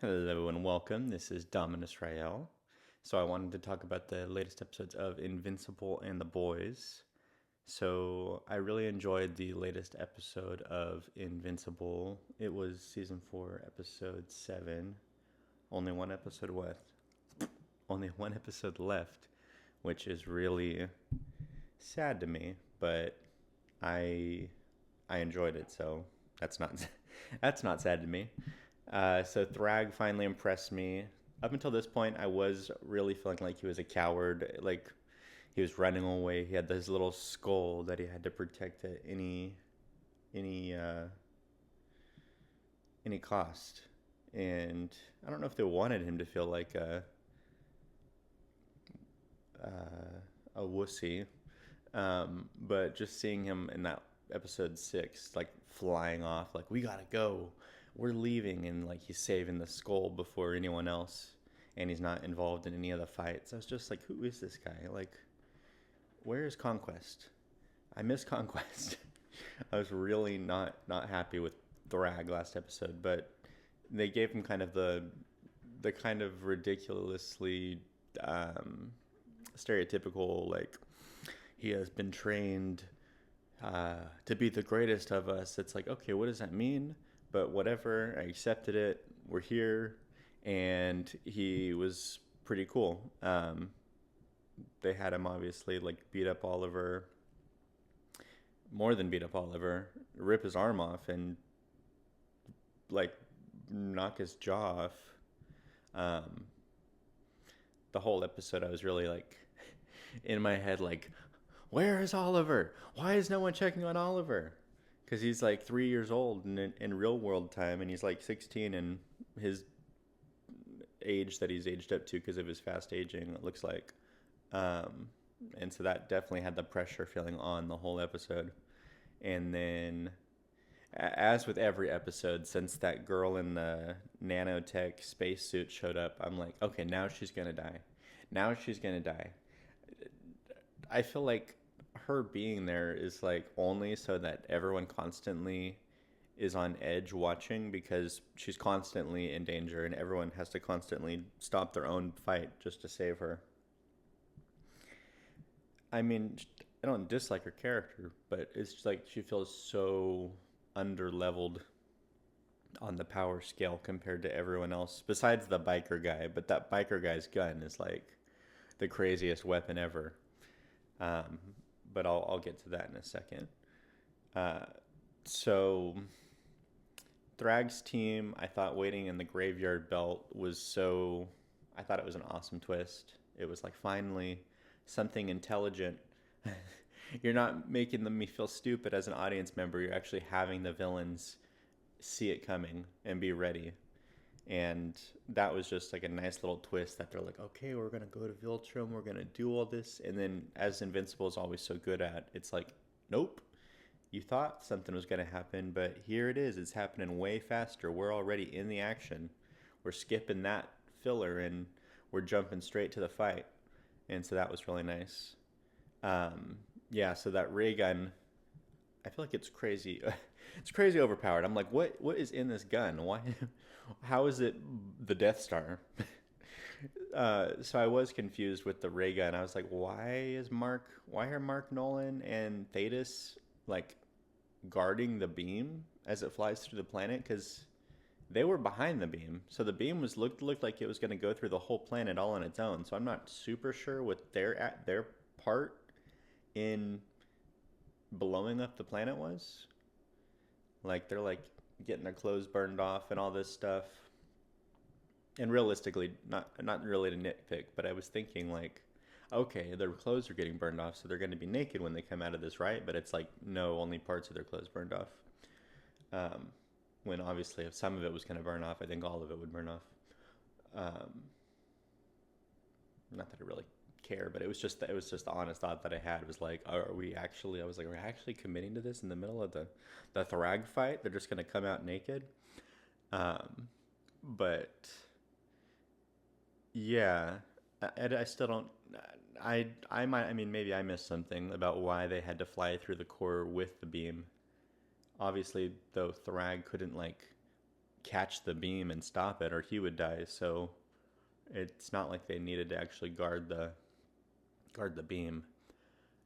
Hello and welcome. This is Dominus Rael. So I wanted to talk about the latest episodes of Invincible and the Boys. So I really enjoyed the latest episode of Invincible. It was season 4, episode 7. Only one episode left. Only one episode left, which is really sad to me, but I I enjoyed it, so that's not that's not sad to me. So Thrag finally impressed me. Up until this point, I was really feeling like he was a coward. Like he was running away. He had this little skull that he had to protect at any uh, any cost. And I don't know if they wanted him to feel like a wussy, but just seeing him in that episode 6, like flying off, like we gotta go, we're leaving, and like he's saving the skull before anyone else, and he's not involved in any of the fights. I was just like, who is this guy? Like, where is Conquest? I miss Conquest. I was really not happy with Thrag last episode, but they gave him kind of the kind of ridiculously um, stereotypical, like he has been trained to be the greatest of us. It's like, okay, what does that mean? But whatever, I accepted it. We're here, and he was pretty cool. They had him obviously like beat up Oliver, more than beat up Oliver, rip his arm off, and like knock his jaw off. Um, the whole episode, I was really like in my head, like, where is Oliver? Why is no one checking on Oliver? Because he's like 3 years old in real world time, and he's like 16 in his age that he's aged up to because of his fast aging, it looks like. Um, and so that definitely had the pressure feeling on the whole episode. And then, as with every episode, since that girl in the nanotech spacesuit showed up, I'm like, okay, now she's gonna die. Now she's gonna die. I feel like her being there is like only so that everyone constantly is on edge watching because she's constantly in danger and everyone has to constantly stop their own fight just to save her. I mean, I don't dislike her character, but it's just like she feels so under leveled on the power scale compared to everyone else besides the biker guy, but that biker guy's gun is like the craziest weapon ever. Um, but I'll get to that in a second. Uh, so Thrag's team, I thought waiting in the graveyard belt was so. I thought it was an awesome twist. It was like finally something intelligent. You're not making me feel stupid as an audience member. You're actually having the villains see it coming and be ready. And that was just like a nice little twist that they're like, okay, we're gonna go to Viltrum, we're gonna do all this, and then as Invincible is always so good at, it's like, nope, you thought something was gonna happen, but here it is. It's happening way faster. We're already in the action. We're skipping that filler and we're jumping straight to the fight, and so that was really nice. Yeah, so that ray gun, I feel like it's crazy. It's crazy overpowered. I'm like, what is in this gun? Why? How is it the Death Star? So I was confused with the ray gun. I was like, why are Mark Nolan and Thetis like guarding the beam as it flies through the planet? Because they were behind the beam, so the beam was looked like it was going to go through the whole planet all on its own. So I'm not super sure what their part in blowing up the planet was. Like they're like getting their clothes burned off and all this stuff. And realistically, not really to nitpick, but I was thinking like, okay, their clothes are getting burned off, so they're going to be naked when they come out of this, right? But it's like no, only parts of their clothes burned off. Um, when obviously if some of it was going to burn off, I think all of it would burn off. Um, Not that I really care, but it was just the honest thought that I had was like, are we actually? I was like, are we actually committing to this in the middle of the Thrag fight? They're just going to come out naked. Um, but yeah, I still don't. I might. I mean, maybe I missed something about why they had to fly through the core with the beam. Obviously, though, Thrag couldn't like catch the beam and stop it, or he would die. So it's not like they needed to actually guard the beam.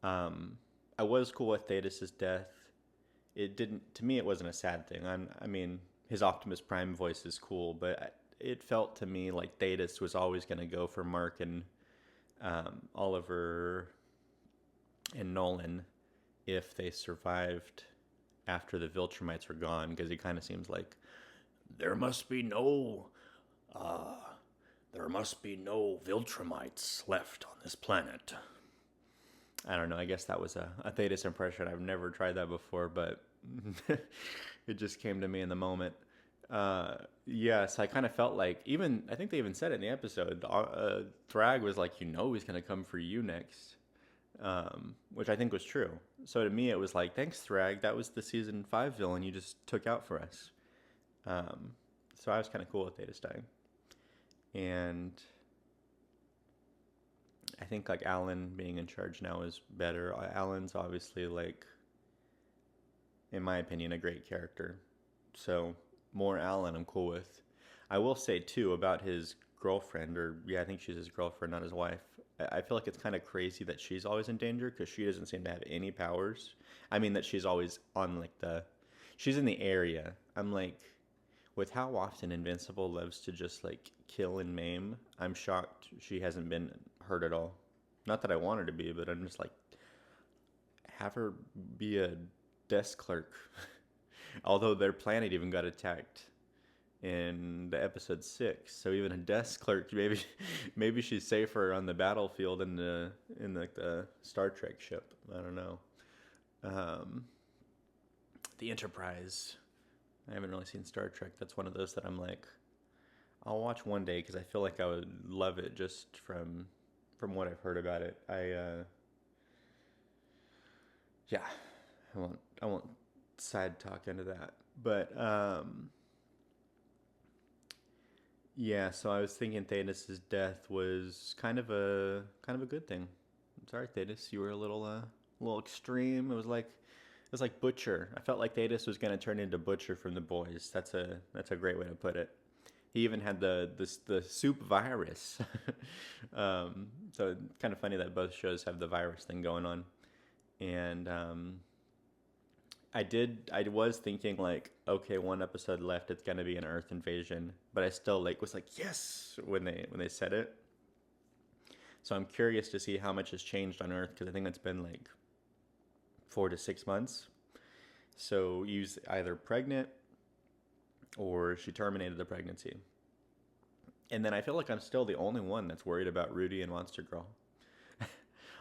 I was cool with Thaddeus's death. It didn't, to me, it wasn't a sad thing. I mean, his Optimus Prime voice is cool, but it felt to me like Thaddeus was always going to go for Mark and Oliver and Nolan if they survived after the Viltrumites were gone, because he kind of seems like there must be no Viltrumites left on this planet. I don't know. I guess that was a Thaddeus impression. I've never tried that before, but it just came to me in the moment. Yes, I kind of felt like, I think they even said it in the episode, Thrag was like, he's going to come for you next, which I think was true. So to me, it was like, thanks, Thrag. That was the season 5 villain you just took out for us. So I was kind of cool with Thaddeus dying. And I think like Alan being in charge now is better. Alan's obviously, like, in my opinion, a great character. So more Alan I'm cool with. I will say too about his girlfriend, I think she's his girlfriend, not his wife. I feel like it's kind of crazy that she's always in danger because she doesn't seem to have any powers. I mean that she's always on like she's in the area. I'm like, with how often Invincible loves to just like kill and maim, I'm shocked she hasn't been hurt at all. Not that I want her to be, but I'm just like, have her be a desk clerk. Although their planet even got attacked in the episode 6, so even a desk clerk, maybe she's safer on the battlefield in the Star Trek ship. I don't know. The Enterprise. I haven't really seen Star Trek. That's one of those that I'm like, I'll watch one day because I feel like I would love it just from what I've heard about it. I won't side talk into that. But so I was thinking Thaddeus' death was kind of a good thing. I'm sorry, Thaddeus, you were a little extreme. It was like Butcher. I felt like Thaddeus was going to turn into Butcher from The Boys. That's a great way to put it. He even had the soup virus. So it's kind of funny that both shows have the virus thing going on. And I was thinking like, okay, one episode left, it's going to be an Earth invasion, but I still was like, yes, when they said it. So I'm curious to see how much has changed on Earth, because I think it's been like 4 to 6 months. So she's either pregnant or she terminated the pregnancy. And then I feel like I'm still the only one that's worried about Rudy and Monster Girl.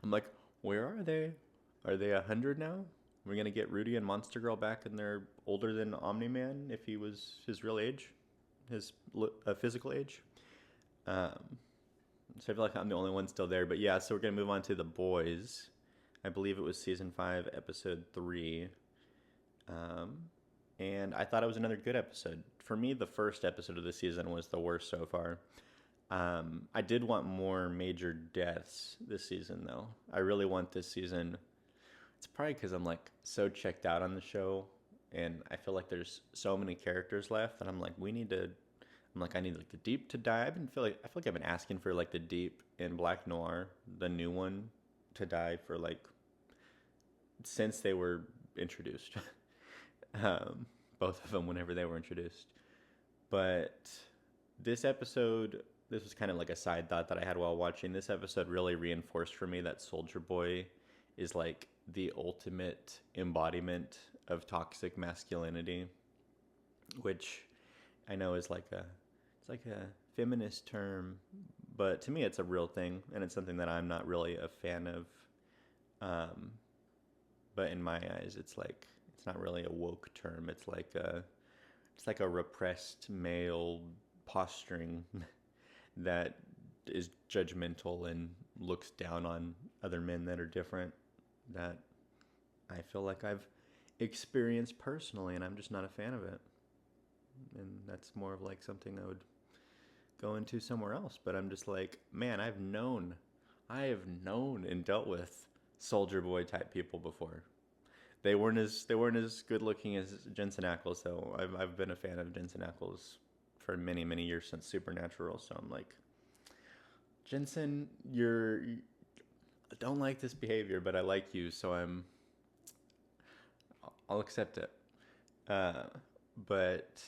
I'm like, where are they? Are they 100 now? We're going to get Rudy and Monster Girl back, and they're older than Omni-Man if he was his real age, his physical age. So I feel like I'm the only one still there. But yeah, so we're going to move on to The Boys. I believe it was season 5, episode 3. And I thought it was another good episode. For me, the first episode of the season was the worst so far. I did want more major deaths this season, though. I really want this season. It's probably because I'm like so checked out on the show, and I feel like there's so many characters left that I'm like, I need like the Deep to die. I feel like I've been asking for like the Deep in Black Noir, the new one, to die for like since they were introduced. Both of them whenever they were introduced. But this was kind of like a side thought that I had while watching. This episode really reinforced for me that Soldier Boy is like the ultimate embodiment of toxic masculinity, which I know is like a feminist term, but to me it's a real thing, and it's something that I'm not really a fan of. But in my eyes, it's not really a woke term. It's like a repressed male posturing that is judgmental and looks down on other men that are different, that I feel like I've experienced personally, and I'm just not a fan of it. And that's more of like something I would go into somewhere else. But I'm just like, man, I have known and dealt with Soldier Boy type people before. they weren't as good looking as Jensen Ackles. So I've been a fan of Jensen Ackles for many many years since Supernatural. So I'm like, Jensen, I don't like this behavior, but I like you, so I'll accept it. Uh, but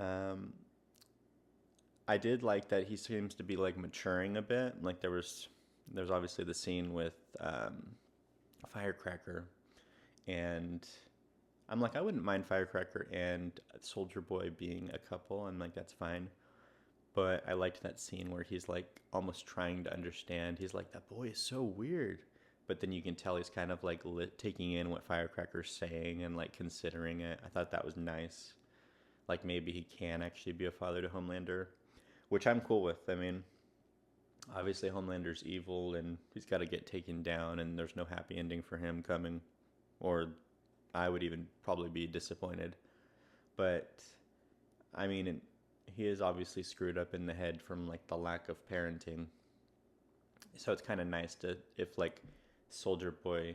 um, I did like that he seems to be like maturing a bit. Like there's obviously the scene with Firecracker, and I'm like, I wouldn't mind Firecracker and Soldier Boy being a couple. I'm like, that's fine. But I liked that scene where he's like almost trying to understand. He's like, that boy is so weird. But then you can tell he's kind of like taking in what Firecracker's saying and like considering it. I thought that was nice. Like maybe he can actually be a father to Homelander, which I'm cool with. I mean, obviously Homelander's evil and he's got to get taken down, and there's no happy ending for him coming, or I would even probably be disappointed. But I mean, he is obviously screwed up in the head from like the lack of parenting. So it's kind of nice to if like Soldier Boy,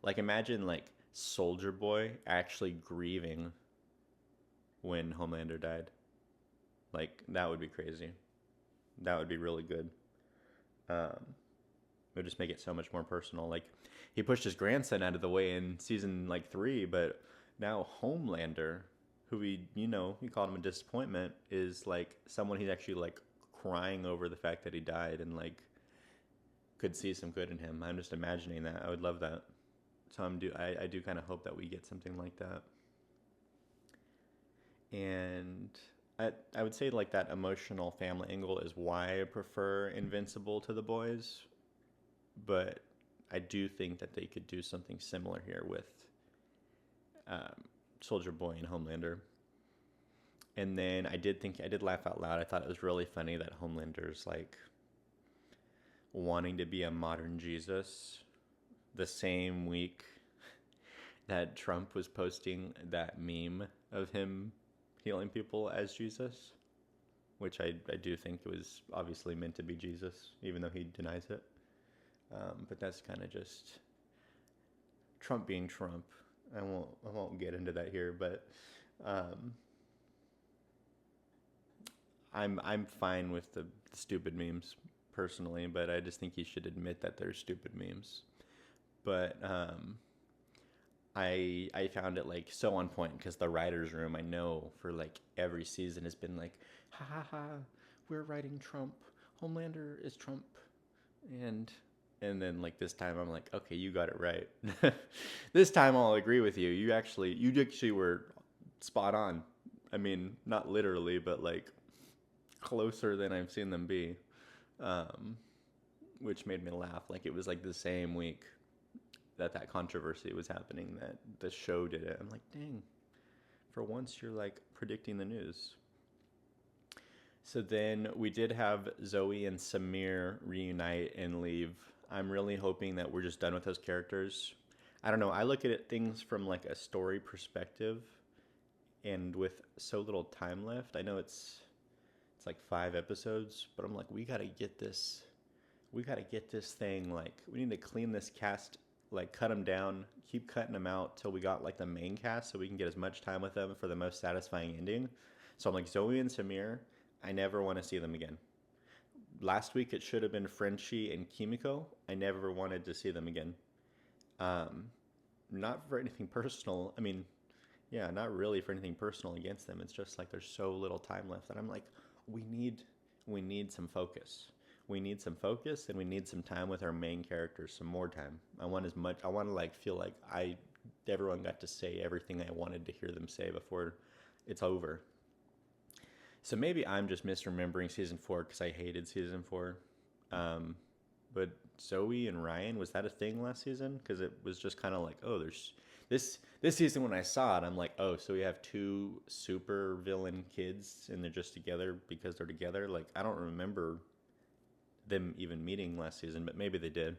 like imagine like Soldier Boy actually grieving when Homelander died. Like that would be crazy. That would be really good. It would just make it so much more personal. Like he pushed his grandson out of the way in season like 3, but now Homelander, who he called him a disappointment, is like someone he's actually like crying over the fact that he died and like could see some good in him. I'm just imagining that. I would love that. So I do kind of hope that we get something like that. And I would say like that emotional family angle is why I prefer Invincible to The Boys, but I do think that they could do something similar here with Soldier Boy and Homelander. And then I did laugh out loud. I thought it was really funny that Homelander's like wanting to be a modern Jesus the same week that Trump was posting that meme of him healing people as Jesus, which I do think it was obviously meant to be Jesus, even though he denies it. But that's kind of just Trump being Trump. I won't get into that here, but I'm fine with the stupid memes personally, but I just think he should admit that they're stupid memes. But I found it like so on point because the writers' room, I know for like every season has been like, ha ha ha, we're writing Trump. Homelander is Trump, and then like this time I'm like, okay, you got it right. This time I'll agree with you. You actually were spot on. I mean, not literally, but like closer than I've seen them be, which made me laugh. Like it was like the same week that controversy was happening that the show did it. I'm like, dang, for once you're like predicting the news. So then we did have Zoe and Samir reunite and leave. I'm really hoping that we're just done with those characters. I don't know. I look at things from like a story perspective, and with so little time left, I know it's like 5 episodes, but I'm like, we gotta get this thing. Like, we need to clean this cast, like cut them down, keep cutting them out till we got like the main cast, so we can get as much time with them for the most satisfying ending. So I'm like, Zoe and Samir, I never want to see them again. Last week it should have been Frenchie and Kimiko. I never wanted to see them again. Not for anything personal. I mean, yeah, not really for anything personal against them. It's just like there's so little time left that I'm like, we need some focus. We need some focus, and we need some time with our main characters, some more time. I want to like feel like everyone got to say everything I wanted to hear them say before it's over. So maybe I'm just misremembering season 4 because I hated season 4. But Zoe and Ryan, was that a thing last season? Because it was just kind of like, oh, there's this season when I saw it, I'm like, oh, so we have 2 super villain kids and they're just together because they're together. Like, I don't remember them even meeting last season, but maybe they did.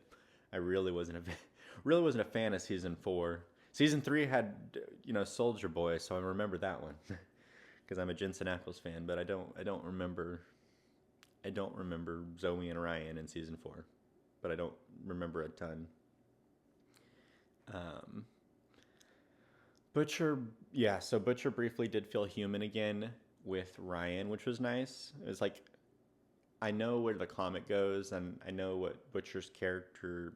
I really wasn't a fan of season 4. Season 3 had Soldier Boy, so I remember that one. Because I'm a Jensen Ackles fan, but I don't remember Zoe and Ryan in season 4, but I don't remember a ton. Um, Butcher, yeah. So Butcher briefly did feel human again with Ryan, which was nice. It was like I know where the comic goes, and I know what Butcher's character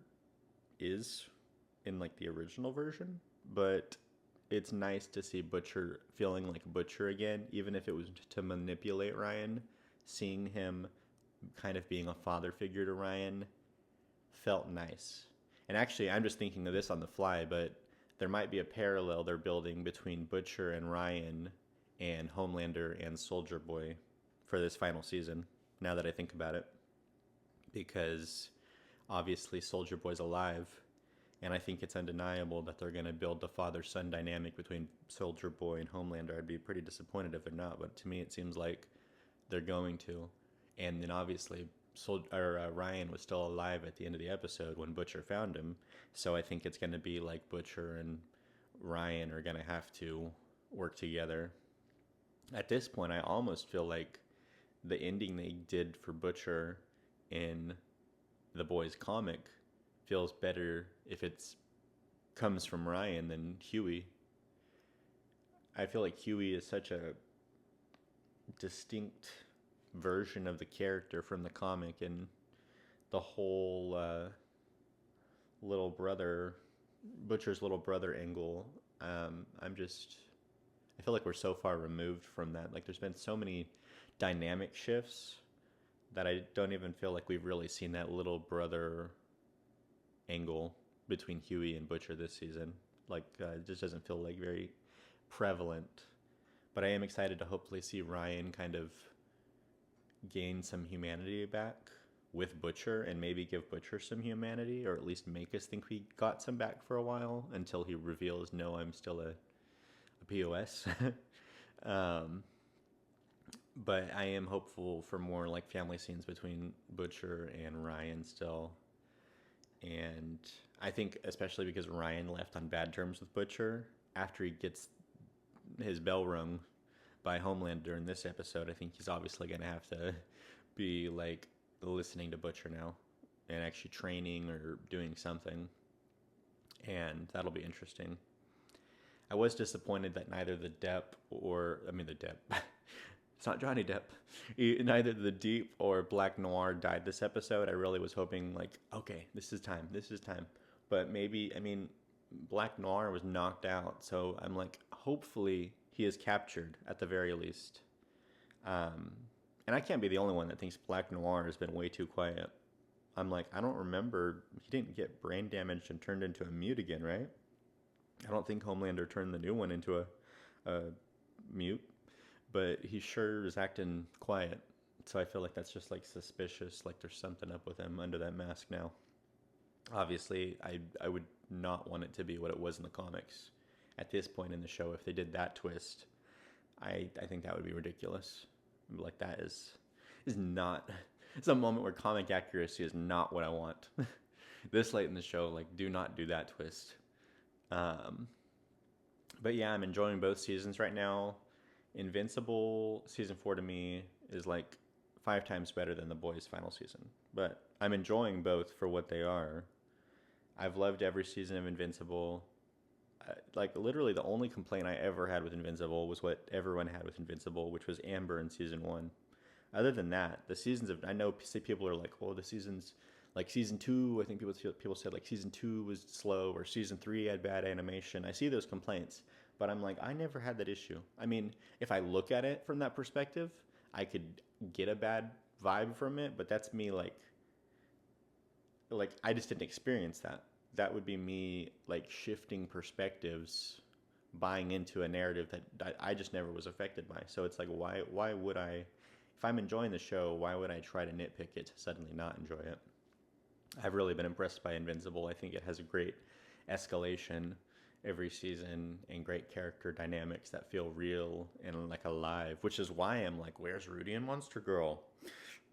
is in like the original version, but it's nice to see Butcher feeling like Butcher again, even if it was to manipulate Ryan. Seeing him kind of being a father figure to Ryan felt nice. And actually, I'm just thinking of this on the fly, but there might be a parallel they're building between Butcher and Ryan and Homelander and Soldier Boy for this final season, now that I think about it. Because obviously, Soldier Boy's alive, and I think it's undeniable that they're going to build the father son dynamic between Soldier Boy and Homelander. I'd be pretty disappointed if they're not, but to me, it seems like they're going to. And then obviously, Ryan was still alive at the end of the episode when Butcher found him. So I think it's going to be like Butcher and Ryan are going to have to work together. At this point, I almost feel like the ending they did for Butcher in the boys comic feels better if it's comes from Ryan than Huey. I feel like Huey is such a distinct version of the character from the comic, and the whole little brother, Butcher's little brother angle. I feel like we're so far removed from that. Like, there's been so many dynamic shifts that I don't even feel like we've really seen that little brother angle between Huey and Butcher this season. Like, it just doesn't feel like very prevalent. But I am excited to hopefully see Ryan kind of gain some humanity back with Butcher, and maybe give Butcher some humanity, or at least make us think we got some back for a while until he reveals, no, I'm still a POS. um, but I am hopeful for more like family scenes between Butcher and Ryan still. And I think especially because Ryan left on bad terms with Butcher after he gets his bell rung by Homelander in this episode, I think he's obviously going to have to be like listening to Butcher now and actually training or doing something. And that'll be interesting. I was disappointed that neither the Depp, it's not Johnny Depp, neither the Deep or Black Noir died this episode. I really was hoping, like, okay, this is time. But maybe, Black Noir was knocked out, so I'm like, hopefully he is captured at the very least. And I can't be the only one that thinks Black Noir has been way too quiet. I'm like, I don't remember, he didn't get brain damaged and turned into a mute again, right? I don't think Homelander turned the new one into a mute, but he sure is acting quiet. So I feel like that's just like suspicious, like there's something up with him under that mask now. Obviously, I would not want it to be what it was in the comics. At this point in the show, if they did that twist, I think that would be ridiculous. Like, that is not, it's a moment where comic accuracy is not what I want. This late in the show, like, do not do that twist. But yeah, I'm enjoying both seasons right now. Invincible season 4 to me is like 5 times better than the boys' final season. But I'm enjoying both for what they are. I've loved every season of Invincible. Like, literally the only complaint I ever had with Invincible was what everyone had with Invincible, which was Amber in season 1. Other than that, the seasons of, I know people are like, oh, the seasons, like season 2, I think people said like season 2 was slow, or season 3 had bad animation. I see those complaints, but I'm like, I never had that issue. If I look at it from that perspective, I could get a bad vibe from it, but that's me like I just didn't experience that. That would be me like shifting perspectives, buying into a narrative that I just never was affected by. So it's like, why would I, if I'm enjoying the show, why would I try to nitpick it to suddenly not enjoy it? I've really been impressed by Invincible. I think it has a great escalation every season and great character dynamics that feel real and like alive, which is why I'm like, where's Rudy and Monster Girl?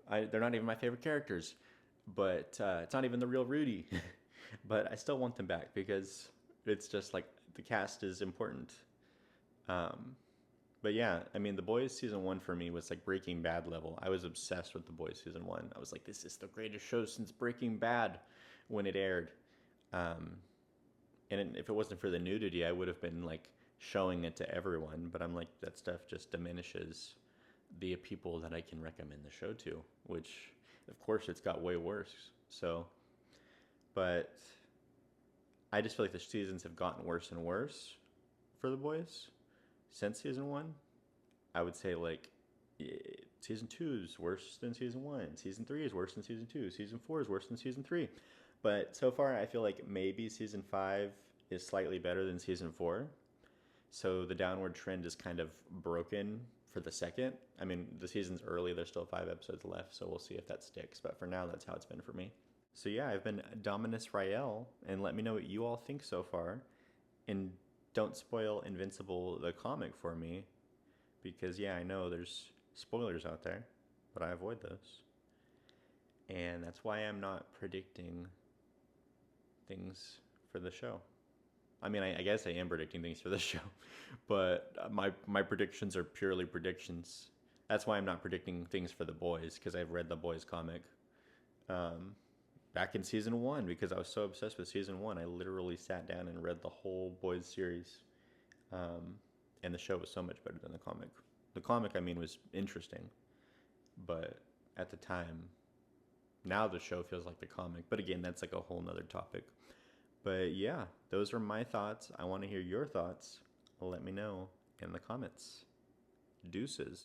They're not even my favorite characters, but it's not even the real Rudy. But I still want them back because it's just like the cast is important. But yeah, The Boys season 1 for me was like Breaking Bad level. I was obsessed with The Boys season 1. I was like, this is the greatest show since Breaking Bad when it aired. And if it wasn't for the nudity, I would have been like showing it to everyone. But I'm like, that stuff just diminishes the people that I can recommend the show to, which, of course, it's got way worse. So, but I just feel like the seasons have gotten worse and worse for the boys since season one. I would say like season two is worse than season one. Season three is worse than season two. Season four is worse than season three. But so far, I feel like maybe season five is slightly better than season four. So the downward trend is kind of broken for the second. I mean, the season's early. There's still 5 episodes left, so we'll see if that sticks. But for now, that's how it's been for me. So yeah, I've been Dominus Rael, and let me know what you all think so far. And don't spoil Invincible the comic for me, because yeah, I know there's spoilers out there, but I avoid those. And that's why I'm not predicting things for the show. I mean, I guess I am predicting things for the show, but my predictions are purely predictions. That's why I'm not predicting things for the boys, because I've read the boys comic back in season one, because I was so obsessed with season one. I literally sat down and read the whole boys series, and the show was so much better than the comic. The comic, I mean, was interesting, but at the time, now the show feels like the comic. But again, that's like a whole nother topic. But yeah, those are my thoughts. I want to hear your thoughts. Let me know in the comments. Deuces.